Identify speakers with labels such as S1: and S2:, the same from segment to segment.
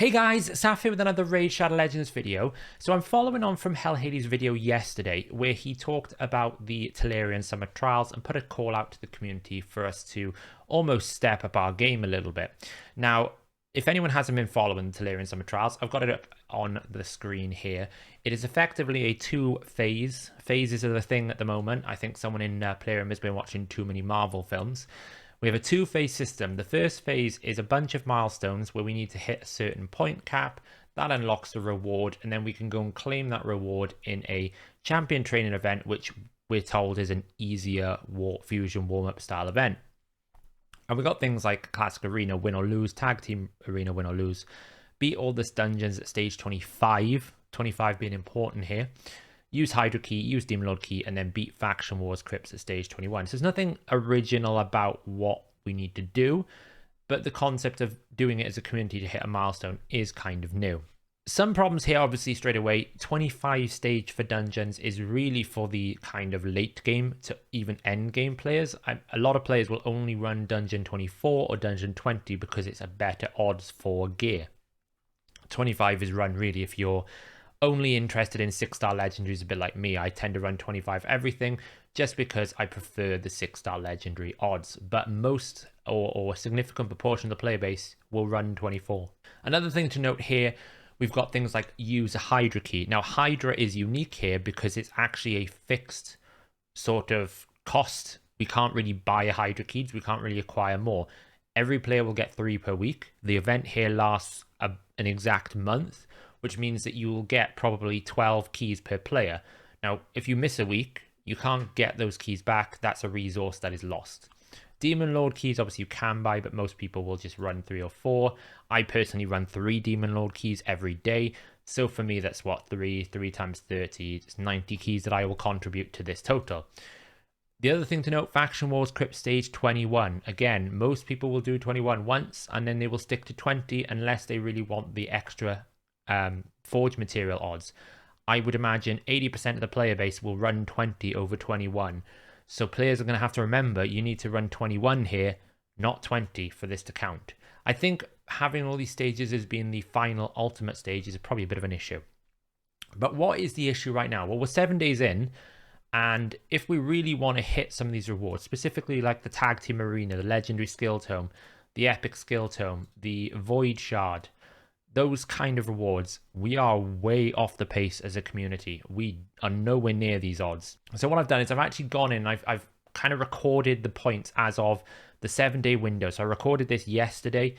S1: Hey guys, Saf here with another Raid Shadow Legends video. So I'm following on from Hellhades' video yesterday where he talked about the Telerian Summer Trials and put a call out to the community for us to almost step up our game a little bit. Now, if anyone hasn't been following the Telerian Summer Trials, I've got it up on the screen here. It is effectively a two-phase. Phases are the thing at the moment. I think someone in Playroom has been watching too many Marvel films. We have a two-phase system. The first phase is a bunch of milestones where we need to hit a certain point cap. That unlocks a reward, and then we can go and claim that reward in a champion training event, which we're told is an easier fusion warm-up style event. And we got things like Classic Arena, win or lose, Tag Team Arena, win or lose, beat all this dungeons at stage 25, 25 being important here. Use Hydra Key, use Demon Lord Key, and then beat Faction Wars Crypts at stage 21. So there's nothing original about what we need to do, but the concept of doing it as a community to hit a milestone is kind of new. Some problems here, obviously, straight away. 25 stage for dungeons is really for the kind of late game to even end game players. A lot of players will only run Dungeon 24 or Dungeon 20 because it's a better odds for gear. 25 is run really if you're only interested in 6-star legendaries, a bit like me. I tend to run 25 everything just because I prefer the 6-star legendary odds, but most or a significant proportion of the player base will run 24. Another thing to note here, we've got things like use a Hydra Key. Now Hydra is unique here because it's actually a fixed sort of cost. We can't really buy a Hydra Keys, we can't really acquire more. Every player will get 3 per week. The event here lasts an exact month, which means that you will get probably 12 keys per player. Now, if you miss a week, you can't get those keys back. That's a resource that is lost. Demon Lord keys, obviously you can buy, but most people will just run 3 or 4. I personally run 3 Demon Lord keys every day. So for me, that's what, 3 times 30, it's 90 keys that I will contribute to this total. The other thing to note, Faction Wars Crypt stage 21. Again, most people will do 21 once, and then they will stick to 20 unless they really want the extra forge material odds. I would imagine 80% of the player base will run 20 over 21. So players are going to have to remember you need to run 21 here, not 20 for this to count. I think having all these stages as being the final ultimate stage is probably a bit of an issue. But what is the issue right now? Well, we're 7 days in, and if we really want to hit some of these rewards, specifically like the Tag Team Arena, the Legendary Skill Tome, the Epic Skill Tome, the Void Shard, those kind of rewards, we are way off the pace as a community. We are nowhere near these odds. So what I've done is I've actually gone in, I've kind of recorded the points as of the 7-day window. So I recorded this yesterday.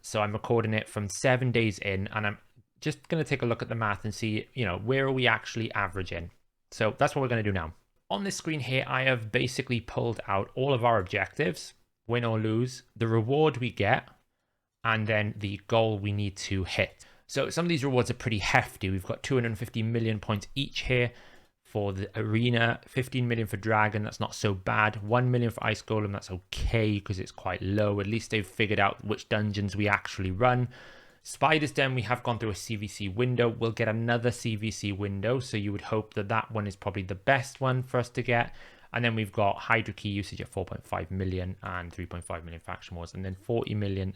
S1: So I'm recording it from 7 days in, and I'm just going to take a look at the math and see, where are we actually averaging? So that's what we're going to do now. On this screen here, I have basically pulled out all of our objectives, win or lose, the reward we get, and then the goal we need to hit. So some of these rewards are pretty hefty. We've got 250 million points each here for the arena, 15 million for dragon, that's not so bad, 1 million for ice golem, that's okay because it's quite low. At least they've figured out which dungeons we actually run. Spider's Den, we have gone through a CVC window. We'll get another CVC window, so you would hope that that one is probably the best one for us to get. And then we've got Hydra Key usage at 4.5 million and 3.5 million Faction Wars, and then 40 million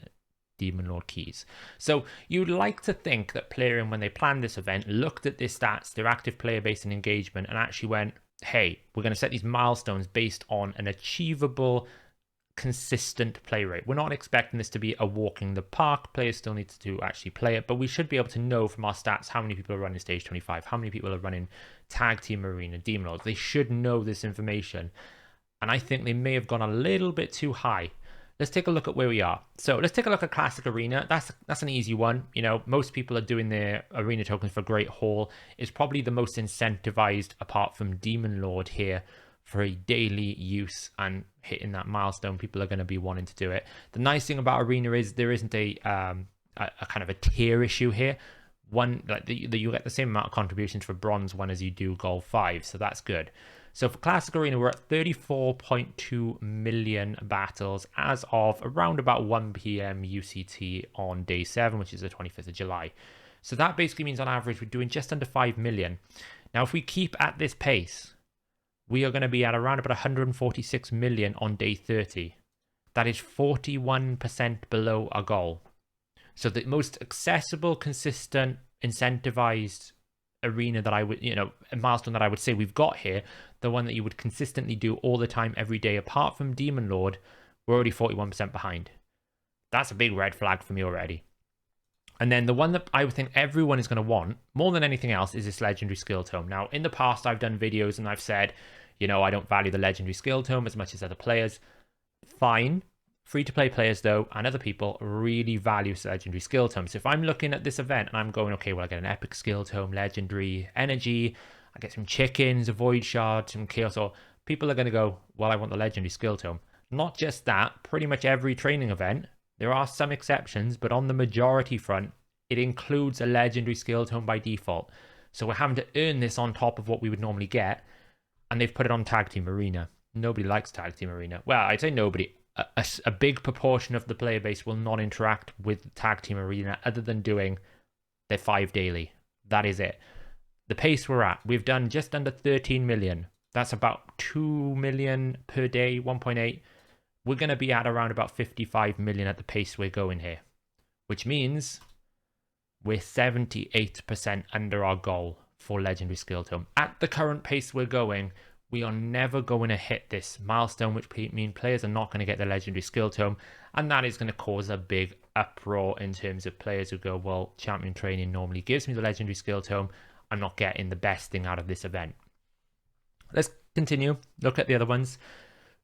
S1: Demon Lord keys. So you'd like to think that Plarium, when they planned this event, looked at their stats, their active player base and engagement, and actually went, hey, we're going to set these milestones based on an achievable, consistent play rate. We're not expecting this to be a walk in the park. Players still need to actually play it, but we should be able to know from our stats how many people are running stage 25, how many people are running Tag Team Arena, Demon Lords. They should know this information, and I think they may have gone a little bit too high. Let's take a look at where we are. So let's take a look at Classic Arena. That's an easy one. Most people are doing their arena tokens for Great Hall. It's probably the most incentivized apart from Demon Lord here for a daily use and hitting that milestone. People are going to be wanting to do it. The nice thing about Arena is there isn't a kind of a tier issue here. One, like you get the same amount of contributions for Bronze 1 as you do Gold 5, so that's good. So for Classic Arena, we're at 34.2 million battles as of around about 1 p.m. UCT on day 7, which is the 25th of July. So that basically means on average, we're doing just under 5 million. Now, if we keep at this pace, we are going to be at around about 146 million on day 30. That is 41% below our goal. So the most accessible, consistent, incentivized arena that I would, a milestone that I would say we've got here, the one that you would consistently do all the time, every day, apart from Demon Lord, we're already 41% behind. That's a big red flag for me already. And then the one that I would think everyone is going to want more than anything else is this legendary skill tome. Now, in the past, I've done videos and I've said, I don't value the legendary skill tome as much as other players. Fine. Free-to-play players, though, and other people really value legendary skill tomes. So if I'm looking at this event and I'm going, okay, well, I get an epic skill tome, legendary energy, I get some chickens, a void shard, some chaos, or people are going to go, well, I want the legendary skill tome. Not just that, pretty much every training event, there are some exceptions, but on the majority front, it includes a legendary skill tome by default. So we're having to earn this on top of what we would normally get, and they've put it on Tag Team Arena. Nobody likes Tag Team Arena. Well, I'd say nobody. A big proportion of the player base will not interact with Tag Team Arena other than doing their 5 daily. That is it. The pace we're at, we've done just under 13 million. That's about 2 million per day, 1.8. We're going to be at around about 55 million at the pace we're going here, which means we're 78% under our goal for Legendary Skill Tome. At the current pace we're going, we are never going to hit this milestone, which means players are not going to get the Legendary Skill Tome, and that is going to cause a big uproar in terms of players who go, well, Champion Training normally gives me the Legendary Skill Tome, I'm not getting the best thing out of this event. Let's continue, look at the other ones.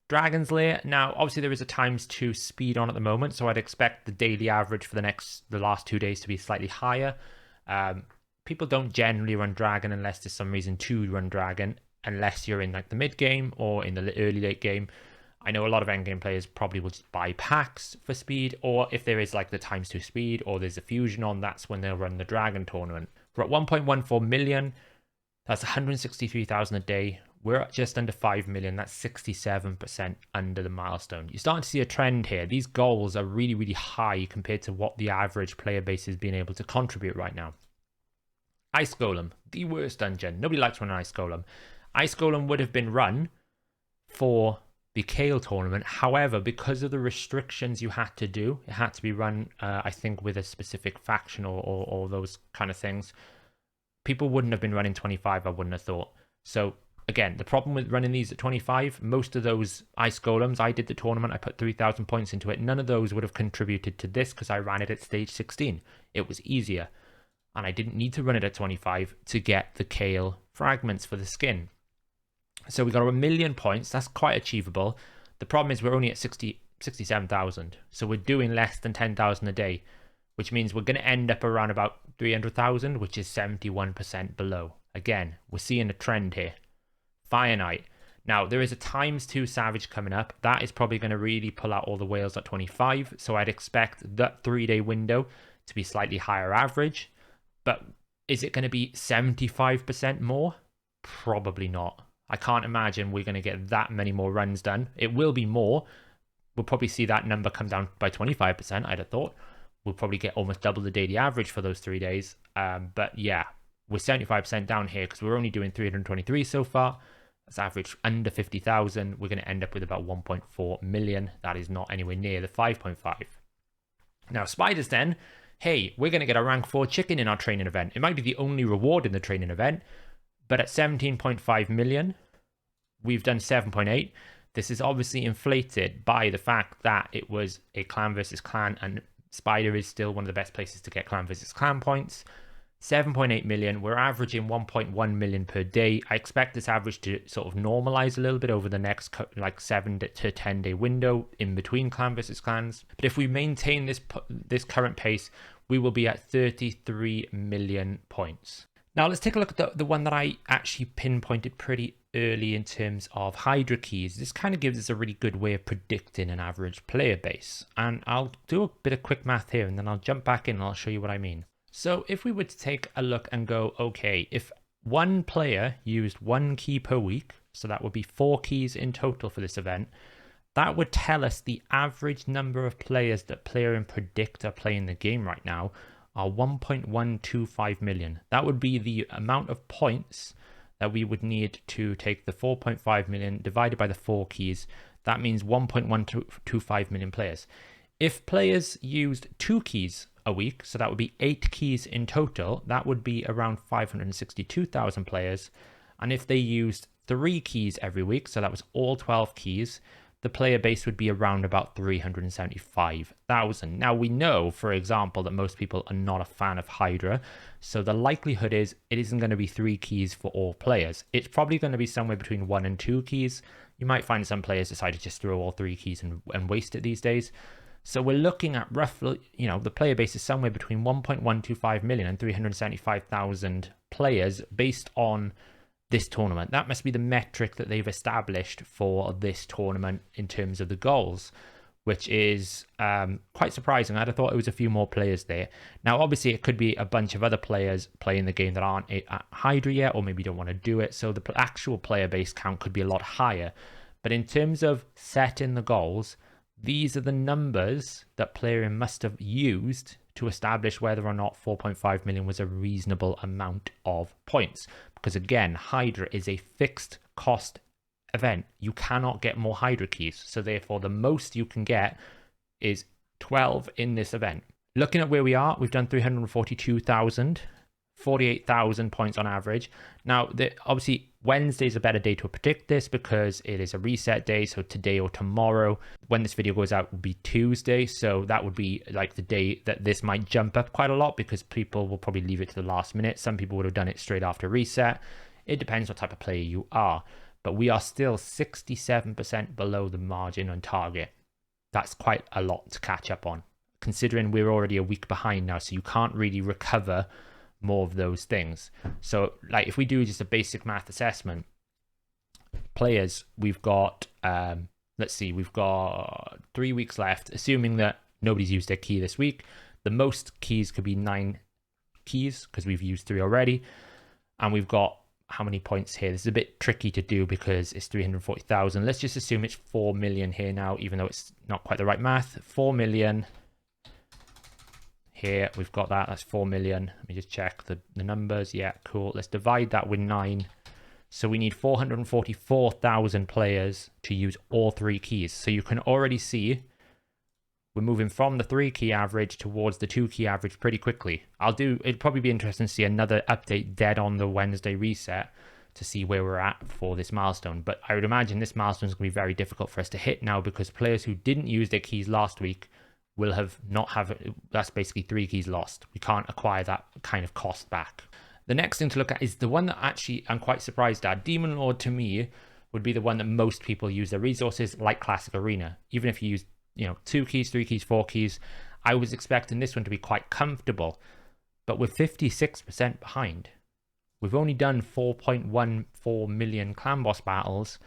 S1: Dragon's Lair, now obviously there is a ×2 speed on at the moment, so I'd expect the daily average for the last 2 days to be slightly higher. People don't generally run Dragon unless there's some reason to run Dragon, unless you're in like the mid game or in the early late game. I know a lot of endgame players probably will just buy packs for speed, or if there is like the ×2 speed or there's a fusion on, that's when they'll run the Dragon tournament. We're at 1.14 million, that's 163,000 a day. We're at just under 5 million, that's 67% under the milestone. You're starting to see a trend here. These goals are really, really high compared to what the average player base is being able to contribute right now. Ice Golem, the worst dungeon. Nobody likes running Ice Golem. Ice Golem would have been run for the Kale tournament. However, because of the restrictions you had to do, it had to be run, I think, with a specific faction or those kind of things. People wouldn't have been running 25, I wouldn't have thought. So, again, the problem with running these at 25, most of those Ice Golems, I did the tournament, I put 3,000 points into it. None of those would have contributed to this because I ran it at stage 16. It was easier. And I didn't need to run it at 25 to get the Kale fragments for the skin. So we got 1 million points. That's quite achievable. The problem is we're only at 67,000. So we're doing less than 10,000 a day, which means we're going to end up around about 300,000, which is 71% below. Again, we're seeing a trend here. Fire Knight. Now, there is a ×2 Savage coming up. That is probably going to really pull out all the whales at 25. So I'd expect that 3-day window to be slightly higher average. But is it going to be 75% more? Probably not. I can't imagine we're going to get that many more runs done. It will be more. We'll probably see that number come down by 25%, I'd have thought. We'll probably get almost double the daily average for those 3 days. But yeah, we're 75% down here because we're only doing 323 so far. That's average under 50,000. We're going to end up with about 1.4 million. That is not anywhere near the 5.5. Now, Spiders then. Hey, we're going to get a rank 4 chicken in our training event. It might be the only reward in the training event, but at 17.5 million, we've done 7.8. This is obviously inflated by the fact that it was a clan versus clan, and Spider is still one of the best places to get clan versus clan points. 7.8 million, we're averaging 1.1 million per day. I expect this average to sort of normalize a little bit over the next like 7 to 10 day window in between clan versus clans. But if we maintain this current pace, we will be at 33 million points. Now let's take a look at the one that I actually pinpointed pretty early in terms of Hydra keys. This kind of gives us a really good way of predicting an average player base. And I'll do a bit of quick math here and then I'll jump back in and I'll show you what I mean. So if we were to take a look and go, okay, if one player used 1 key per week, so that would be 4 keys in total for this event, that would tell us the average number of players that Player and Predict are playing the game right now are 1.125 million. That would be the amount of points that we would need to take the 4.5 million divided by the 4 keys. That means 1.125 million players. If players used 2 keys a week, so that would be 8 keys in total. That would be around 562,000 players. And if they used 3 keys every week, so that was all 12 keys, the player base would be around about 375,000. Now, we know, for example, that most people are not a fan of Hydra, so the likelihood is it isn't going to be 3 keys for all players. It's probably going to be somewhere between 1 and 2 keys. You might find some players decide to just throw all 3 keys and waste it these days. So we're looking at roughly, the player base is somewhere between 1.125 million and 375,000 players based on this tournament. That must be the metric that they've established for this tournament in terms of the goals, which is quite surprising. I'd have thought it was a few more players there. Now, obviously, it could be a bunch of other players playing the game that aren't at Hydra yet, or maybe don't want to do it. So the actual player base count could be a lot higher. But in terms of setting the goals, these are the numbers that Telerian must have used to establish whether or not 4.5 million was a reasonable amount of points. Because again, Hydra is a fixed cost event. You cannot get more Hydra keys. So therefore, the most you can get is 12 in this event. Looking at where we are, we've done 342,000. 48,000 points on average. Now, obviously, Wednesday's a better day to predict this because it is a reset day. So today or tomorrow, when this video goes out, will be Tuesday. So that would be like the day that this might jump up quite a lot because people will probably leave it to the last minute. Some people would have done it straight after reset. It depends what type of player you are. But we are still 67% below the margin on target. That's quite a lot to catch up on, considering we're already a week behind now. So you can't really recover more of those things. So like if we do just a basic math assessment, players, we've got let's see, we've got 3 weeks left, assuming that nobody's used their key this week. The most keys could be 9 keys because we've used 3 already, and we've got how many points here? This is a bit tricky to do because it's 340,000. Let's just assume it's 4 million here now, even though it's not quite the right math. 4 million here, we've got that. That's 4 million. Let me just check the numbers. Yeah, cool. Let's divide that with 9. So we need 444,000 players to use all 3 keys. So you can already see we're moving from the 3 key average towards the 2 key average pretty quickly. It'd probably be interesting to see another update dead on the Wednesday reset to see where we're at for this milestone. But I would imagine this milestone is going to be very difficult for us to hit now because players who didn't use their keys last week will that's basically 3 keys lost. We can't acquire that kind of cost back. The next thing to look at is the one that actually I'm quite surprised at. Demon Lord to me would be the one that most people use their resources like Classic Arena. Even if you use 2 keys, 3 keys, 4 keys, I was expecting this one to be quite comfortable. But we're 56% behind. We've only done 4.14 million clan boss battles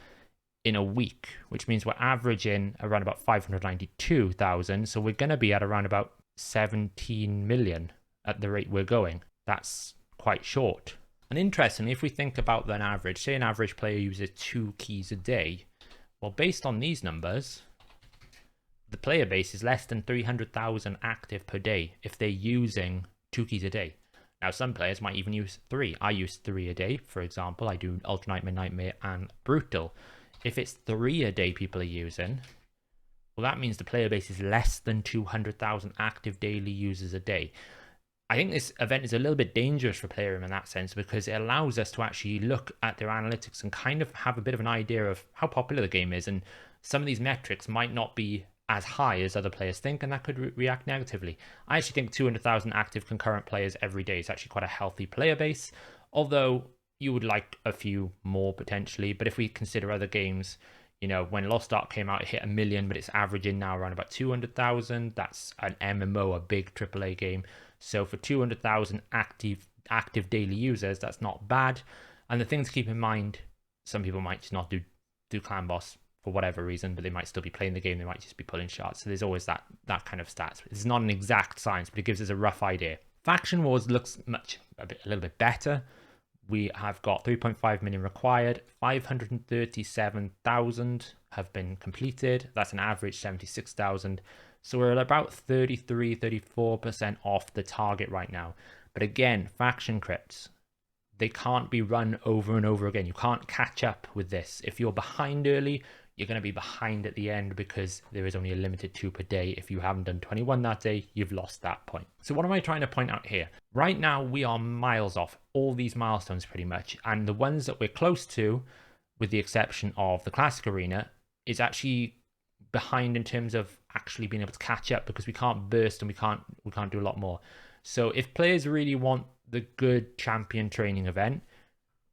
S1: in a week, which means we're averaging around about 592,000. So we're going to be at around about 17 million at the rate we're going. That's quite short. And interestingly, if we think about an average, say an average player uses 2 keys a day. Well, based on these numbers, the player base is less than 300,000 active per day if they're using 2 keys a day. Now, some players might even use 3. I use 3 a day, for example. I do Ultra Nightmare, Nightmare, and Brutal. If it's 3 a day people are using, well, that means the player base is less than 200,000 active daily users a day. I think this event is a little bit dangerous for Telerian in that sense because it allows us to actually look at their analytics and kind of have a bit of an idea of how popular the game is. And some of these metrics might not be as high as other players think, and that could react negatively. I actually think 200,000 active concurrent players every day is actually quite a healthy player base, although you would like a few more potentially. But if we consider other games, when Lost Ark came out, it hit 1 million, but it's averaging now around about 200,000. That's an MMO, a big AAA game. So for 200,000 active daily users, that's not bad. And the thing to keep in mind, some people might just not do clan boss for whatever reason, but they might still be playing the game. They might just be pulling shots. So there's always that kind of stats. It's not an exact science, but it gives us a rough idea. Faction Wars looks a little bit better. We have got 3.5 million required. 537,000 have been completed. That's an average 76,000. So we're at about 33-34% off the target right now. But again, faction crypts, they can't be run over and over again. You can't catch up with this. If you're behind early, you're going to be behind at the end because there is only a limited 2 per day. If you haven't done 21 that day, you've lost that point. So what am I trying to point out here? Right now, we are miles off all these milestones pretty much. And the ones that we're close to, with the exception of the Classic Arena, is actually behind in terms of actually being able to catch up because we can't burst and we can't do a lot more. So if players really want the good champion training event,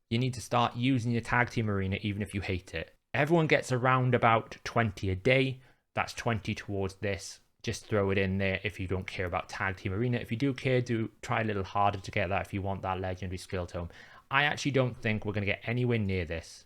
S1: you need to start using your tag team arena even if you hate it. Everyone gets around about 20 a day. That's 20 towards this. Just throw it in there if you don't care about tag team arena. If you do care, do try a little harder to get that if you want that legendary skill tome. I actually don't think we're going to get anywhere near this.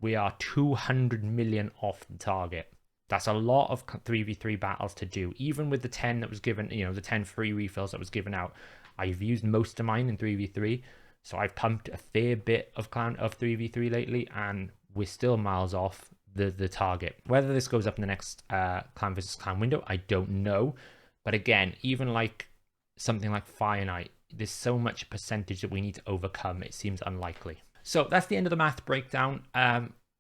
S1: We are 200 million off the target. That's a lot of 3v3 battles to do. Even with the 10 that was given, the 10 free refills that was given out, I've used most of mine in 3v3. So I've pumped a fair bit of 3v3 lately, and we're still miles off the target. Whether this goes up in the next clan versus clan window, I don't know. But again, even like something like Fire Knight, there's so much percentage that we need to overcome. It seems unlikely. So that's the end of the math breakdown.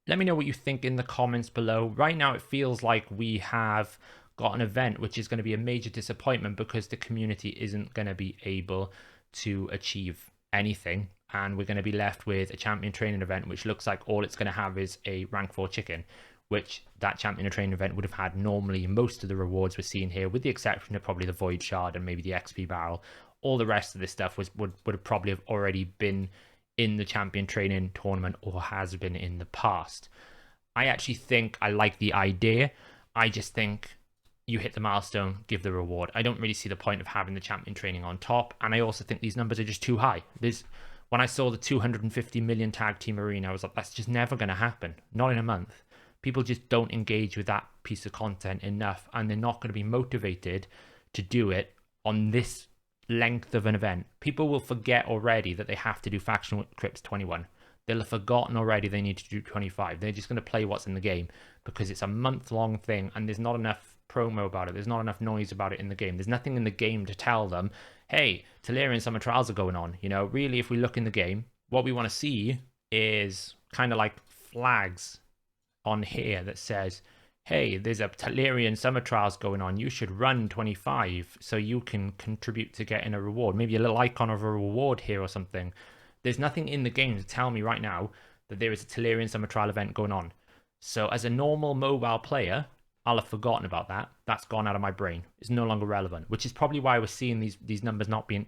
S1: Let me know what you think in the comments below. Right now, it feels like we have got an event which is going to be a major disappointment because the community isn't going to be able to achieve anything, and we're going to be left with a champion training event which looks like all it's going to have is a rank 4 chicken, which that champion training event would have had normally most of the rewards we're seeing here, with the exception of probably the void shard and maybe the XP barrel. All the rest of this stuff would have probably have already been in the champion training tournament or has been in the past. I actually think I like the idea. I just think you hit the milestone, give the reward. I don't really see the point of having the champion training on top. And I also think these numbers are just too high. When I saw the 250 million tag team arena, I was like, that's just never going to happen. Not in a month. People just don't engage with that piece of content enough, and they're not going to be motivated to do it on this length of an event. People will forget already that they have to do faction crypts 21. They'll have forgotten already they need to do 25. They're just going to play what's in the game because it's a month-long thing and there's not enough promo about it. There's not enough noise about it in the game. There's nothing in the game to tell them, hey, Telerian Summer Trials are going on. Really, if we look in the game, what we want to see is kind of like flags on here that says, hey, there's a Telerian Summer Trials going on. You should run 25 so you can contribute to getting a reward. Maybe a little icon of a reward here or something. There's nothing in the game to tell me right now that there is a Telerian Summer Trial event going on. So as a normal mobile player, I'll have forgotten about that. That's gone out of my brain. It's no longer relevant, which is probably why we're seeing these numbers not being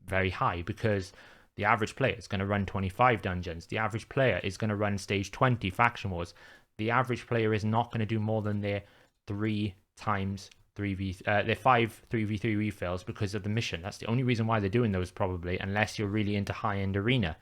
S1: very high, because the average player is going to run 25 dungeons. The average player is going to run stage 20 faction wars. The average player is not going to do more than their 5 3v3 refills because of the mission. That's the only reason why they're doing those, probably, unless you're really into high-end arena.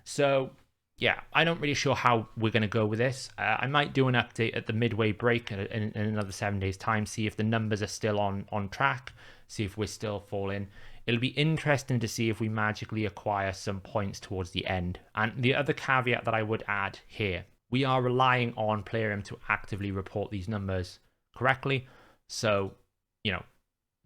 S1: So yeah, I'm not really sure how we're going to go with this. I might do an update at the midway break in another 7 days time, see if the numbers are still on track, see if we're still falling. It'll be interesting to see if we magically acquire some points towards the end. And the other caveat that I would add here, we are relying on Plarium to actively report these numbers correctly. So,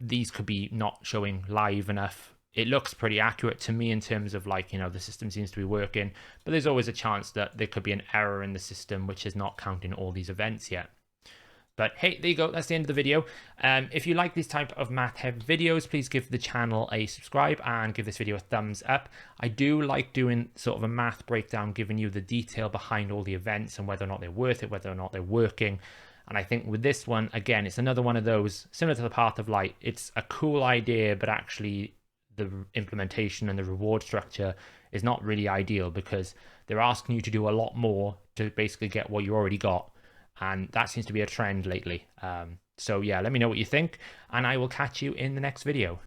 S1: these could be not showing live enough. It looks pretty accurate to me in terms of the system seems to be working, but there's always a chance that there could be an error in the system which is not counting all these events yet. But hey, there you go. That's the end of the video. If you like these type of math-heavy videos, please give the channel a subscribe and give this video a thumbs up. I do like doing sort of a math breakdown, giving you the detail behind all the events and whether or not they're worth it, whether or not they're working. And I think with this one, again, it's another one of those, similar to the Path of Light. It's a cool idea, but actually the implementation and the reward structure is not really ideal because they're asking you to do a lot more to basically get what you already got. And that seems to be a trend lately. So yeah, let me know what you think, and I will catch you in the next video.